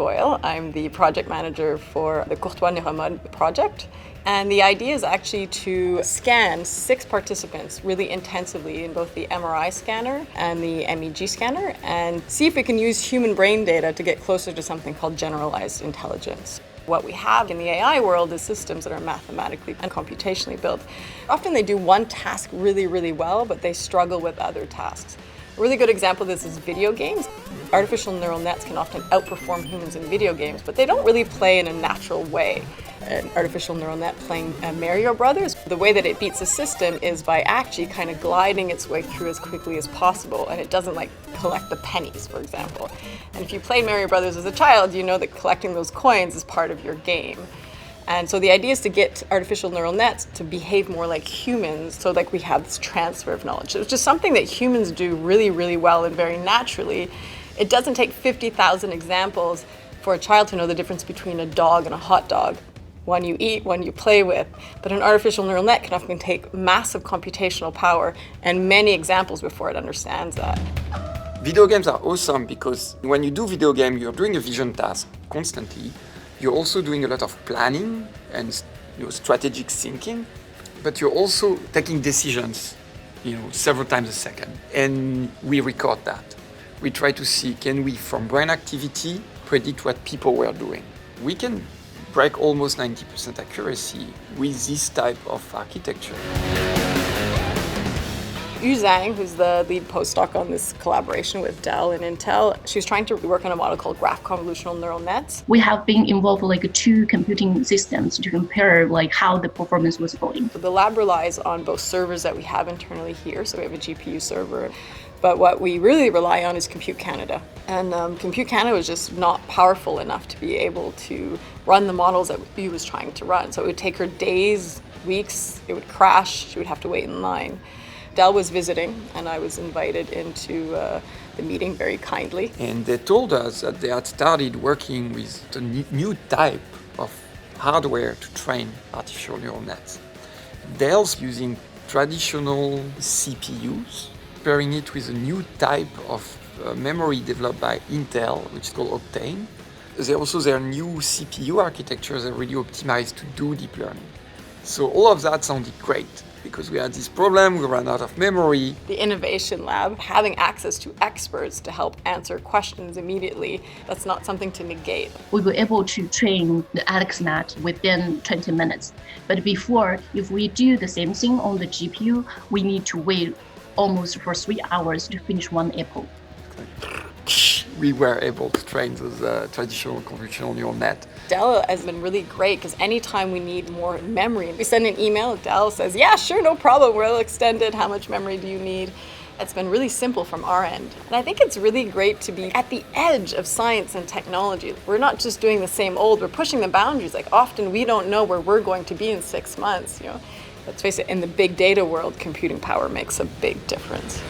Boyle. I'm the project manager for the courtoise-neuromod project. And the idea is actually to scan 6 participants really intensively in both the MRI scanner and the MEG scanner and see if we can use human brain data to get closer to something called generalized intelligence. What we have in the AI world is systems that are mathematically and computationally built. Often they do one task really, really well, but they struggle with other tasks. A really good example of this is video games. Artificial neural nets can often outperform humans in video games, but they don't really play in a natural way. An artificial neural net playing Mario Brothers, the way that it beats the system is by actually kind of gliding its way through as quickly as possible, and it doesn't like collect the pennies, for example. And if you played Mario Brothers as a child, you know that collecting those coins is part of your game. And so the idea is to get artificial neural nets to behave more like humans, so like we have this transfer of knowledge. It's just something that humans do really, really well and very naturally. It doesn't take 50,000 examples for a child to know the difference between a dog and a hot dog. One you eat, one you play with. But an artificial neural net can often take massive computational power and many examples before it understands that. Video games are awesome because when you do video game, you're doing a vision task constantly. You're also doing a lot of planning and strategic thinking, but you're also taking decisions, several times a second. And we record that. We try to see, can we, from brain activity, predict what people were doing? We can break almost 90% accuracy with this type of architecture. Yu Zhang, who's the lead postdoc on this collaboration with Dell and Intel, she was trying to work on a model called graph convolutional neural nets. We have been involved with 2 computing systems to compare how the performance was going. So the lab relies on both servers that we have internally here, so we have a GPU server, but what we really rely on is Compute Canada. And Compute Canada was just not powerful enough to be able to run the models that Yu was trying to run. So it would take her days, weeks, it would crash, she would have to wait in line. Dell was visiting, and I was invited into the meeting very kindly. And they told us that they had started working with a new type of hardware to train artificial neural nets. Dell's using traditional CPUs, pairing it with a new type of memory developed by Intel, which is called Octane. Their new CPU architectures are really optimized to do deep learning. So all of that sounded great, because we had this problem, we ran out of memory. The innovation lab, having access to experts to help answer questions immediately, that's not something to negate. We were able to train the AlexNet within 20 minutes. But before, if we do the same thing on the GPU, we need to wait almost for 3 hours to finish one epoch. We were able to train those traditional convolutional neural net. Dell has been really great because anytime we need more memory, we send an email, Dell says, yeah, sure, no problem, we'll extend it, how much memory do you need? It's been really simple from our end. And I think it's really great to be at the edge of science and technology. We're not just doing the same old, we're pushing the boundaries. Often we don't know where we're going to be in 6 months. Let's face it, in the big data world, computing power makes a big difference.